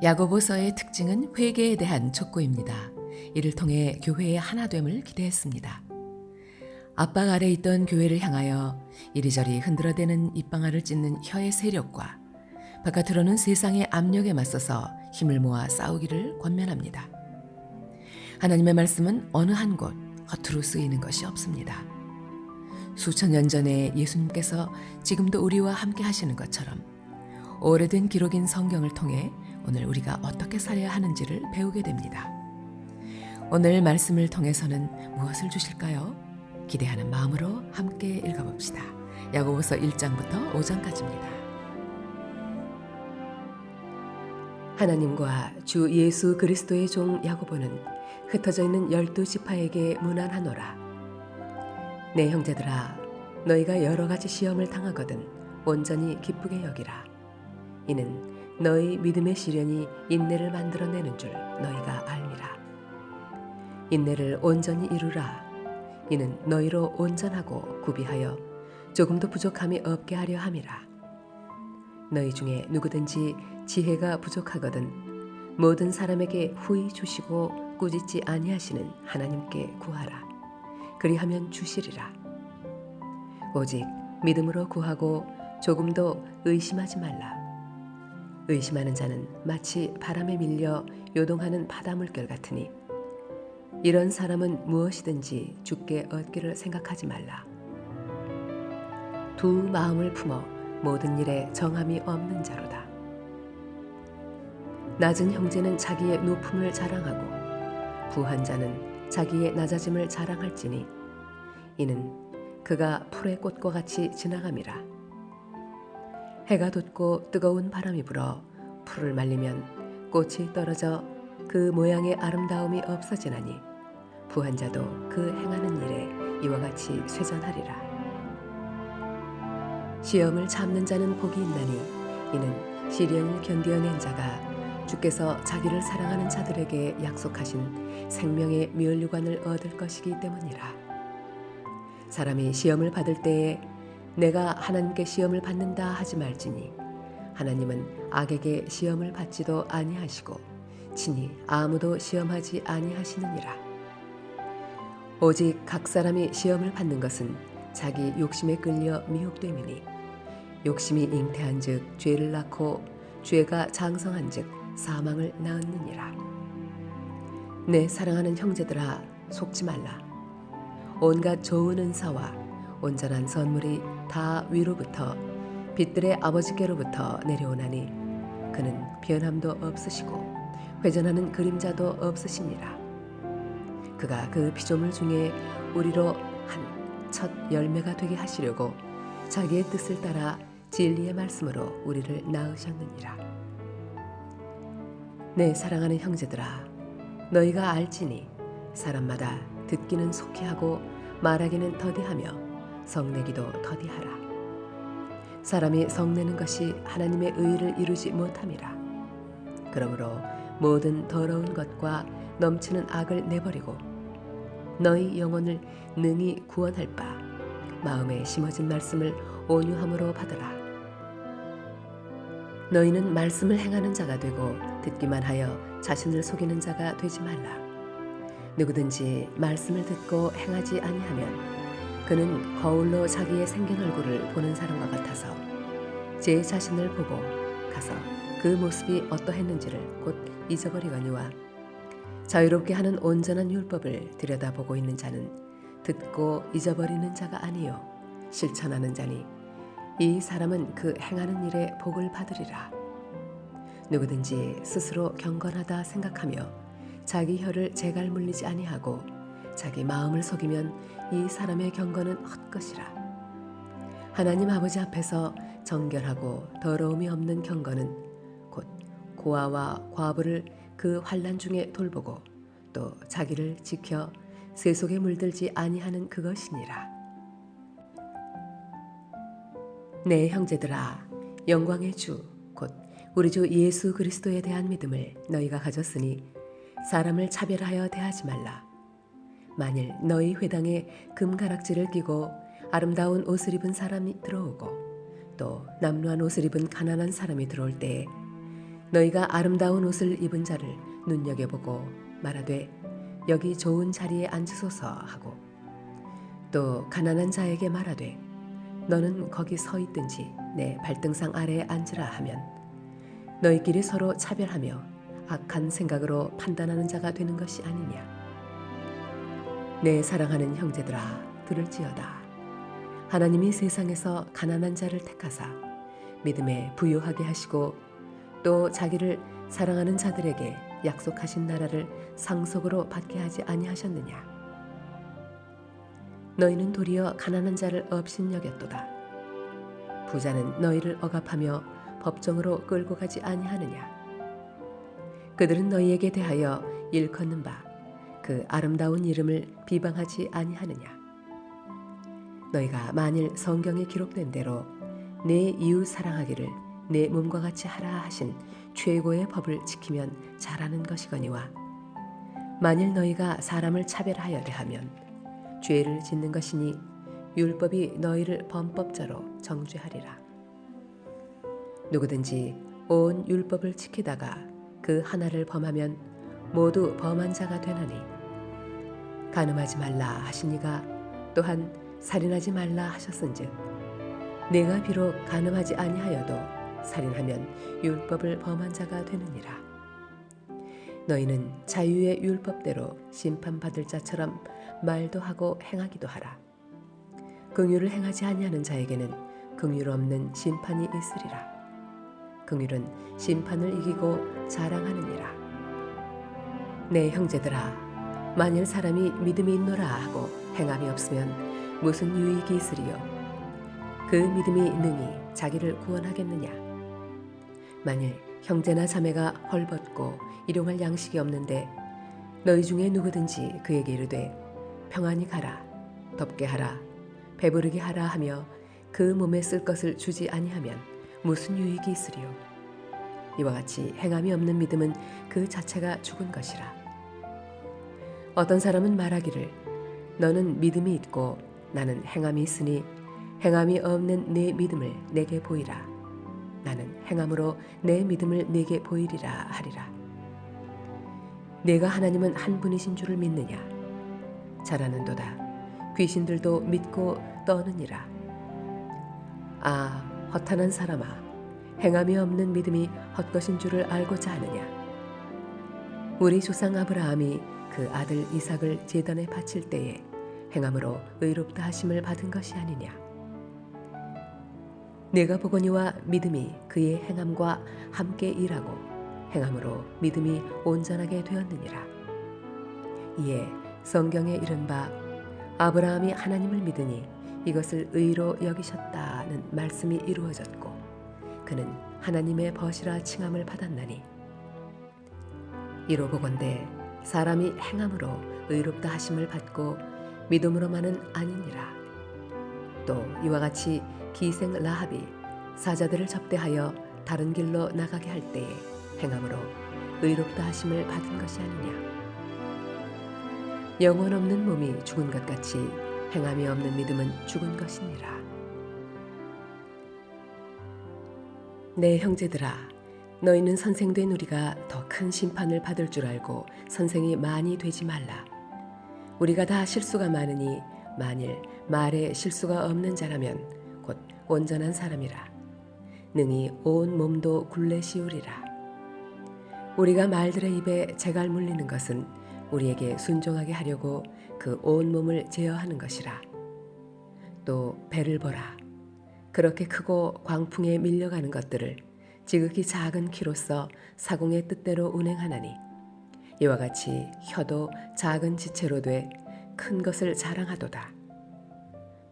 야고보서의 특징은 회개에 대한 촉구입니다. 이를 통해 교회의 하나됨을 기대했습니다. 압박 아래 있던 교회를 향하여 이리저리 흔들어대는 입방아를 찢는 혀의 세력과 바깥으로는 세상의 압력에 맞서서 힘을 모아 싸우기를 권면합니다. 하나님의 말씀은 어느 한 곳 허투루 쓰이는 것이 없습니다. 수천 년 전에 예수님께서 지금도 우리와 함께 하시는 것처럼 오래된 기록인 성경을 통해 오늘 우리가 어떻게 살아야 하는지를 배우게 됩니다. 오늘 말씀을 통해서는 무엇을 주실까요? 기대하는 마음으로 함께 읽어봅시다. 야고보서 1장부터 5장까지입니다. 하나님과 주 예수 그리스도의 종 야고보는 흩어져 있는 12지파에게 문안하노라. 내 형제들아, 너희가 여러 가지 시험을 당하거든 온전히 기쁘게 여기라. 이는 너희 믿음의 시련이 인내를 만들어내는 줄 너희가 알미라. 인내를 온전히 이루라. 이는 너희로 온전하고 구비하여 조금도 부족함이 없게 하려 함이라. 너희 중에 누구든지 지혜가 부족하거든 모든 사람에게 후히 주시고 꾸짖지 아니하시는 하나님께 구하라. 그리하면 주시리라. 오직 믿음으로 구하고 조금도 의심하지 말라. 의심하는 자는 마치 바람에 밀려 요동하는 바다물결 같으니 이런 사람은 무엇이든지 주께 얻기를 생각하지 말라. 두 마음을 품어 모든 일에 정함이 없는 자로다. 낮은 형제는 자기의 높음을 자랑하고 부한 자는 자기의 낮아짐을 자랑할지니 이는 그가 풀의 꽃과 같이 지나감이라. 해가 돋고 뜨거운 바람이 불어 풀을 말리면 꽃이 떨어져 그 모양의 아름다움이 없어지나니 부한 자도 그 행하는 일에 이와 같이 쇠잔하리라. 시험을 참는 자는 복이 있나니 이는 시련을 견디어낸 자가 주께서 자기를 사랑하는 자들에게 약속하신 생명의 멸류관을 얻을 것이기 때문이라. 사람이 시험을 받을 때에 내가 하나님께 시험을 받는다 하지 말지니 하나님은 악에게 시험을 받지도 아니하시고 친히 아무도 시험하지 아니하시느니라. 오직 각 사람이 시험을 받는 것은 자기 욕심에 끌려 미혹됨이니 욕심이 잉태한즉 죄를 낳고 죄가 장성한즉 사망을 낳느니라. 내 사랑하는 형제들아, 속지 말라. 온갖 좋은 은사와 온전한 선물이 다 위로부터 빛들의 아버지께로부터 내려오나니 그는 변함도 없으시고 회전하는 그림자도 없으시니라. 그가 그 피조물 중에 우리로 한 첫 열매가 되게 하시려고 자기의 뜻을 따라 진리의 말씀으로 우리를 낳으셨느니라. 내 사랑하는 형제들아, 너희가 알지니 사람마다 듣기는 속히 하고 말하기는 더디하며 성내기도 더디하라. 사람이 성내는 것이 하나님의 의를 이루지 못함이라. 그러므로 모든 더러운 것과 넘치는 악을 내버리고 너희 영혼을 능히 구원할 바 마음에 심어진 말씀을 온유함으로 받으라. 너희는 말씀을 행하는 자가 되고 듣기만 하여 자신을 속이는 자가 되지 말라. 누구든지 말씀을 듣고 행하지 아니하면 그는 거울로 자기의 생긴 얼굴을 보는 사람과 같아서 제 자신을 보고 가서 그 모습이 어떠했는지를 곧 잊어버리거니와 자유롭게 하는 온전한 율법을 들여다보고 있는 자는 듣고 잊어버리는 자가 아니요 실천하는 자니 이 사람은 그 행하는 일에 복을 받으리라. 누구든지 스스로 경건하다 생각하며 자기 혀를 재갈 물리지 아니하고 자기 마음을 속이면 이 사람의 경건은 헛것이라. 하나님 아버지 앞에서 정결하고 더러움이 없는 경건은 곧 고아와 과부를 그 환난 중에 돌보고 또 자기를 지켜 세속에 물들지 아니하는 그것이니라. 내 형제들아, 영광의 주 곧 우리 주 예수 그리스도에 대한 믿음을 너희가 가졌으니 사람을 차별하여 대하지 말라. 만일 너희 회당에 금가락지를 끼고 아름다운 옷을 입은 사람이 들어오고 또 남루한 옷을 입은 가난한 사람이 들어올 때에 너희가 아름다운 옷을 입은 자를 눈여겨보고 말하되 여기 좋은 자리에 앉으소서 하고 또 가난한 자에게 말하되 너는 거기 서 있든지 내 발등상 아래에 앉으라 하면 너희끼리 서로 차별하며 악한 생각으로 판단하는 자가 되는 것이 아니냐. 내 사랑하는 형제들아 들을지어다. 하나님이 세상에서 가난한 자를 택하사 믿음에 부유하게 하시고 또 자기를 사랑하는 자들에게 약속하신 나라를 상속으로 받게 하지 아니하셨느냐. 너희는 도리어 가난한 자를 업신여겼도다. 부자는 너희를 억압하며 법정으로 끌고 가지 아니하느냐. 그들은 너희에게 대하여 일컫는 바 그 아름다운 이름을 비방하지 아니하느냐. 너희가 만일 성경에 기록된 대로 내 이웃 사랑하기를 내 몸과 같이 하라 하신 최고의 법을 지키면 잘하는 것이거니와 만일 너희가 사람을 차별하여야 하면 죄를 짓는 것이니 율법이 너희를 범법자로 정죄하리라. 누구든지 온 율법을 지키다가 그 하나를 범하면 모두 범한 자가 되나니 간음하지 말라 하시니가 또한 살인하지 말라 하셨은즉 내가 비록 간음하지 아니하여도 살인하면 율법을 범한 자가 되느니라. 너희는 자유의 율법대로 심판받을 자처럼 말도 하고 행하기도 하라. 긍휼을 행하지 아니하는 자에게는 긍휼 없는 심판이 있으리라. 긍휼은 심판을 이기고 자랑하느니라. 내 형제들아 만일 사람이 믿음이 있노라 하고 행함이 없으면 무슨 유익이 있으리요. 그 믿음이 능히 자기를 구원하겠느냐. 만일 형제나 자매가 헐벗고 일용할 양식이 없는데 너희 중에 누구든지 그에게 이르되 평안히 가라 덥게 하라 배부르게 하라 하며 그 몸에 쓸 것을 주지 아니하면 무슨 유익이 있으리요. 이와 같이 행함이 없는 믿음은 그 자체가 죽은 것이라. 어떤 사람은 말하기를 너는 믿음이 있고 나는 행함이 있으니 행함이 없는 내 믿음을 내게 보이라. 나는 행함으로 내 믿음을 내게 보이리라 하리라. 내가 하나님은 한 분이신 줄을 믿느냐. 잘하는도다. 귀신들도 믿고 떠느니라. 아 허탄한 사람아 행함이 없는 믿음이 헛것인 줄을 알고자 하느냐. 우리 조상 아브라함이 그 아들 이삭을 제단에 바칠 때에 행함으로 의롭다 하심을 받은 것이 아니냐. 내가 보거니와 믿음이 그의 행함과 함께 일하고 행함으로 믿음이 온전하게 되었느니라. 이에 성경에 이른 바 아브라함이 하나님을 믿으니 이것을 의로 여기셨다는 말씀이 이루어졌고 그는 하나님의 벗이라 칭함을 받았나니 이로 보건대 사람이 행함으로 의롭다 하심을 받고 믿음으로만은 아니니라. 또 이와 같이 기생 라합이 사자들을 접대하여 다른 길로 나가게 할 때에 행함으로 의롭다 하심을 받은 것이 아니냐. 영혼 없는 몸이 죽은 것 같이 행함이 없는 믿음은 죽은 것이니라. 내 형제들아 너희는 선생된 우리가 더 큰 심판을 받을 줄 알고 선생이 많이 되지 말라. 우리가 다 실수가 많으니 만일 말에 실수가 없는 자라면 곧 온전한 사람이라. 능히 온 몸도 굴레 씌우리라. 우리가 말들의 입에 재갈 물리는 것은 우리에게 순종하게 하려고 그 온 몸을 제어하는 것이라. 또 배를 보라. 그렇게 크고 광풍에 밀려가는 것들을 지극히 작은 키로서 사공의 뜻대로 운행하나니 이와 같이 혀도 작은 지체로 돼 큰 것을 자랑하도다.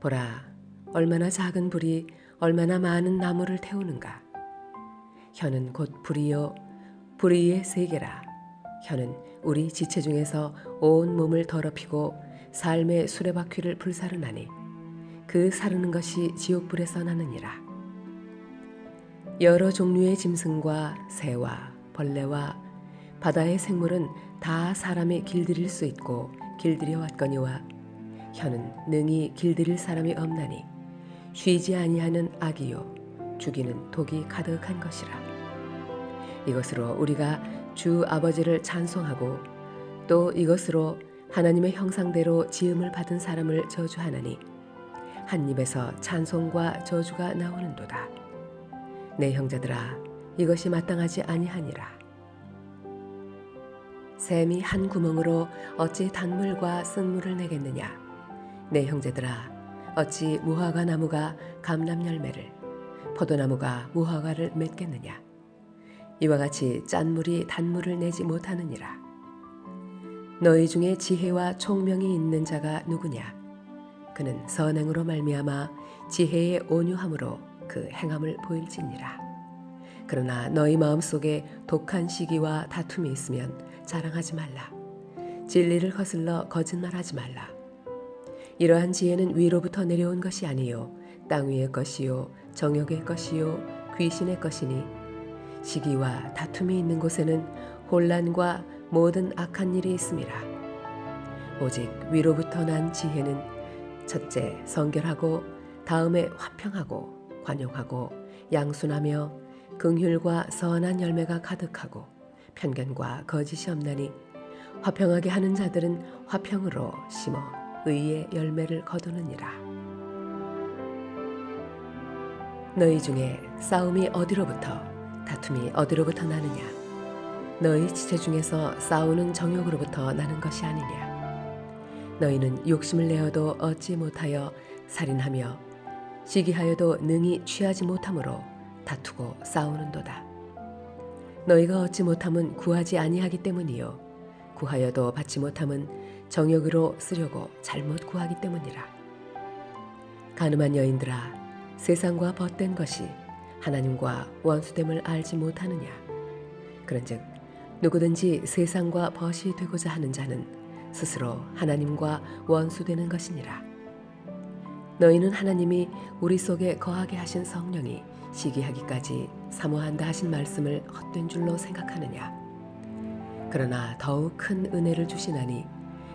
보라, 얼마나 작은 불이 얼마나 많은 나무를 태우는가. 혀는 곧 불이요 불의의 세계라. 혀는 우리 지체 중에서 온 몸을 더럽히고 삶의 수레바퀴를 불사르나니 그 사르는 것이 지옥불에서 나느니라. 여러 종류의 짐승과 새와 벌레와 바다의 생물은 다 사람이 길들일 수 있고 길들여 왔거니와 혀는 능히 길들일 사람이 없나니 쉬지 아니하는 악이요 죽이는 독이 가득한 것이라. 이것으로 우리가 주 아버지를 찬송하고 또 이것으로 하나님의 형상대로 지음을 받은 사람을 저주하나니 한 입에서 찬송과 저주가 나오는도다. 내 형제들아, 이것이 마땅하지 아니하니라. 샘이 한 구멍으로 어찌 단물과 쓴물을 내겠느냐? 내 형제들아, 어찌 무화과 나무가 감람 열매를, 포도나무가 무화과를 맺겠느냐? 이와 같이 짠물이 단물을 내지 못하느니라. 너희 중에 지혜와 총명이 있는 자가 누구냐? 그는 선행으로 말미암아 지혜의 온유함으로 그 행함을 보일지니라. 그러나 너희 마음속에 독한 시기와 다툼이 있으면 자랑하지 말라. 진리를 거슬러 거짓말하지 말라. 이러한 지혜는 위로부터 내려온 것이 아니요 땅 위의 것이요 정욕의 것이요 귀신의 것이니 시기와 다툼이 있는 곳에는 혼란과 모든 악한 일이 있음이라. 오직 위로부터 난 지혜는 첫째 성결하고 다음에 화평하고 관용하고 양순하며 긍휼과 선한 열매가 가득하고 편견과 거짓이 없나니 화평하게 하는 자들은 화평으로 심어 의의 열매를 거두느니라. 너희 중에 싸움이 어디로부터 다툼이 어디로부터 나느냐? 너희 지체 중에서 싸우는 정욕으로부터 나는 것이 아니냐? 너희는 욕심을 내어도 얻지 못하여 살인하며 시기하여도 능히 취하지 못함으로 다투고 싸우는도다. 너희가 얻지 못함은 구하지 아니하기 때문이요 구하여도 받지 못함은 정욕으로 쓰려고 잘못 구하기 때문이라. 가늠한 여인들아, 세상과 벗된 것이 하나님과 원수됨을 알지 못하느냐? 그런즉 누구든지 세상과 벗이 되고자 하는 자는 스스로 하나님과 원수되는 것이니라. 너희는 하나님이 우리 속에 거하게 하신 성령이 시기하기까지 사모한다 하신 말씀을 헛된 줄로 생각하느냐? 그러나 더욱 큰 은혜를 주시나니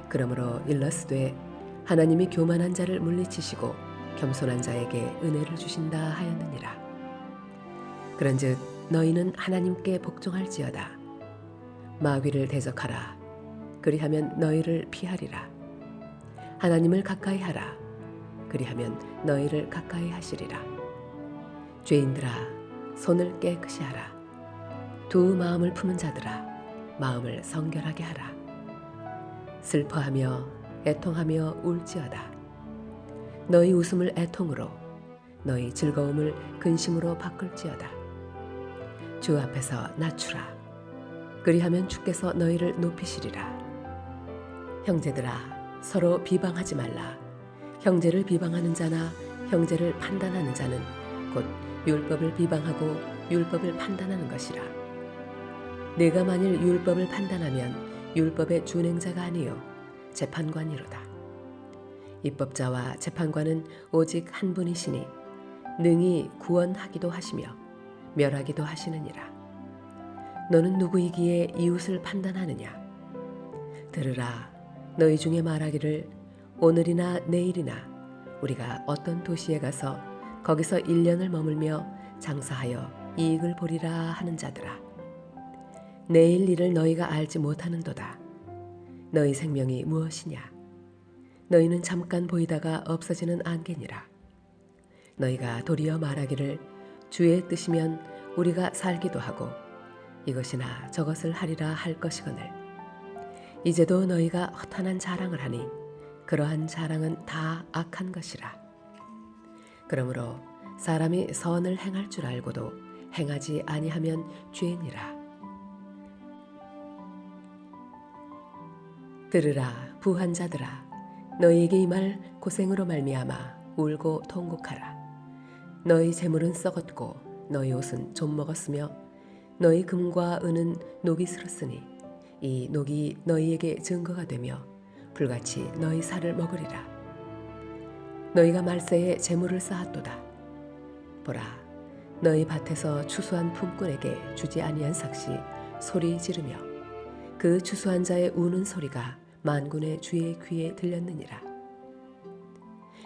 그러므로 일러스되 하나님이 교만한 자를 물리치시고 겸손한 자에게 은혜를 주신다 하였느니라. 그런즉 너희는 하나님께 복종할지어다. 마귀를 대적하라. 그리하면 너희를 피하리라. 하나님을 가까이 하라. 그리하면 너희를 가까이 하시리라. 죄인들아, 손을 깨끗이 하라. 두 마음을 품은 자들아, 마음을 성결하게 하라. 슬퍼하며 애통하며 울지어다. 너희 웃음을 애통으로, 너희 즐거움을 근심으로 바꿀지어다. 주 앞에서 낮추라. 그리하면 주께서 너희를 높이시리라. 형제들아, 서로 비방하지 말라. 형제를 비방하는 자나 형제를 판단하는 자는 곧 율법을 비방하고 율법을 판단하는 것이라. 내가 만일 율법을 판단하면 율법의 준행자가 아니요 재판관이로다. 입법자와 재판관은 오직 한 분이시니 능히 구원하기도 하시며 멸하기도 하시느니라. 너는 누구이기에 이웃을 판단하느냐? 들으라. 너희 중에 말하기를 오늘이나 내일이나 우리가 어떤 도시에 가서 거기서 1년을 머물며 장사하여 이익을 보리라 하는 자들아. 내일 일을 너희가 알지 못하는도다. 너희 생명이 무엇이냐? 너희는 잠깐 보이다가 없어지는 안개니라. 너희가 도리어 말하기를 주의 뜻이면 우리가 살기도 하고 이것이나 저것을 하리라 할 것이거늘. 이제도 너희가 허탄한 자랑을 하니 그러한 자랑은 다 악한 것이라. 그러므로 사람이 선을 행할 줄 알고도 행하지 아니하면 죄니라. 들으라 부한 자들아, 너희에게 이 말 고생으로 말미암아 울고 통곡하라. 너희 재물은 썩었고 너희 옷은 좀 먹었으며 너희 금과 은은 녹이 슬었으니 이 녹이 너희에게 증거가 되며 불같이 너희 살을 먹으리라. 너희가 말세에 재물을 쌓았도다. 보라, 너희 밭에서 추수한 품꾼에게 주지 아니한 삭시 소리 지르며 그 추수한 자의 우는 소리가 만군의 주의 귀에 들렸느니라.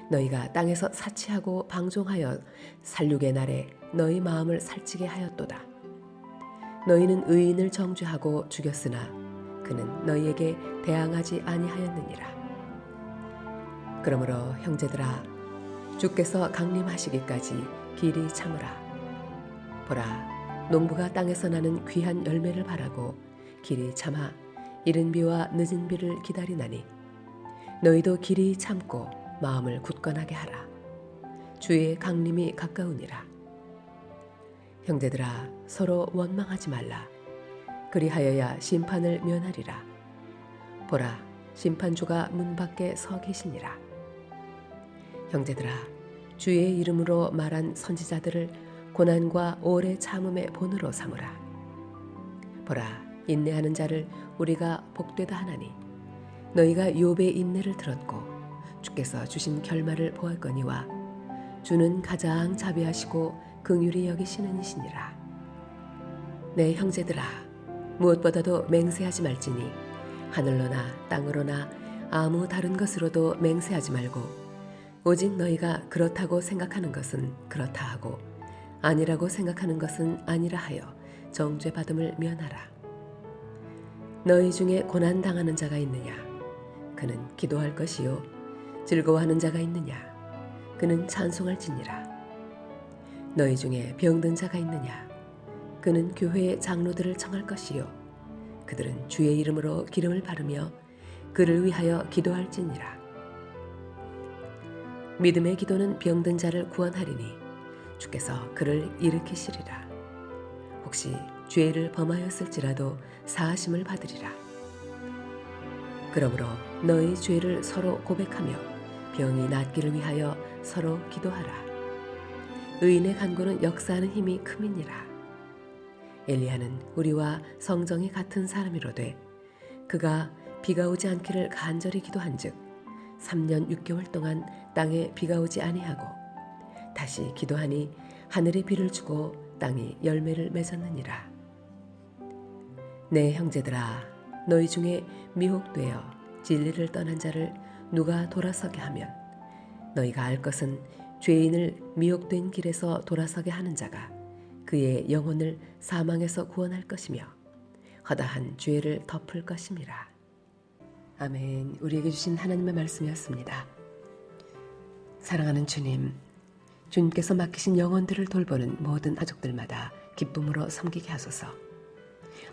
너희가 땅에서 사치하고 방종하여 살육의 날에 너희 마음을 살찌게 하였도다. 너희는 의인을 정죄하고 죽였으나 그는 너희에게 대항하지 아니하였느니라. 그러므로 형제들아, 주께서 강림하시기까지 길이 참으라. 보라, 농부가 땅에서 나는 귀한 열매를 바라고 길이 참아 이른 비와 늦은 비를 기다리나니 너희도 길이 참고 마음을 굳건하게 하라. 주의 강림이 가까우니라. 형제들아, 서로 원망하지 말라. 그리하여야 심판을 면하리라. 보라, 심판주가 문 밖에 서 계시니라. 형제들아, 주의 이름으로 말한 선지자들을 고난과 오래 참음의 본으로 삼으라. 보라, 인내하는 자를 우리가 복되다 하나니 너희가 욥의 인내를 들었고 주께서 주신 결말을 보았거니와 주는 가장 자비하시고 긍휼히 여기시는 이시니라. 내 형제들아, 무엇보다도 맹세하지 말지니 하늘로나 땅으로나 아무 다른 것으로도 맹세하지 말고 오직 너희가 그렇다고 생각하는 것은 그렇다 하고 아니라고 생각하는 것은 아니라 하여 정죄받음을 면하라. 너희 중에 고난 당하는 자가 있느냐? 그는 기도할 것이요. 즐거워하는 자가 있느냐? 그는 찬송할지니라. 너희 중에 병든 자가 있느냐? 그는 교회의 장로들을 청할 것이요. 그들은 주의 이름으로 기름을 바르며 그를 위하여 기도할지니라. 믿음의 기도는 병든 자를 구원하리니 주께서 그를 일으키시리라. 혹시 죄를 범하였을지라도 사하심을 받으리라. 그러므로 너희 죄를 서로 고백하며 병이 낫기를 위하여 서로 기도하라. 의인의 간구는 역사하는 힘이 큼이니라. 엘리야는 우리와 성정이 같은 사람이로되 그가 비가 오지 않기를 간절히 기도한즉 3년 6개월 동안 땅에 비가 오지 아니하고 다시 기도하니 하늘이 비를 주고 땅이 열매를 맺었느니라. 내 형제들아, 너희 중에 미혹되어 진리를 떠난 자를 누가 돌아서게 하면 너희가 알 것은 죄인을 미혹된 길에서 돌아서게 하는 자가 그의 영혼을 사망에서 구원할 것이며 허다한 죄를 덮을 것임이라. 아멘. 우리에게 주신 하나님의 말씀이었습니다. 사랑하는 주님, 주님께서 맡기신 영혼들을 돌보는 모든 가족들마다 기쁨으로 섬기게 하소서.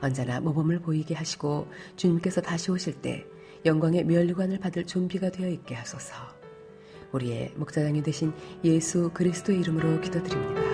언제나 모범을 보이게 하시고 주님께서 다시 오실 때 영광의 면류관을 받을 준비가 되어 있게 하소서. 우리의 목자장이 되신 예수 그리스도의 이름으로 기도드립니다.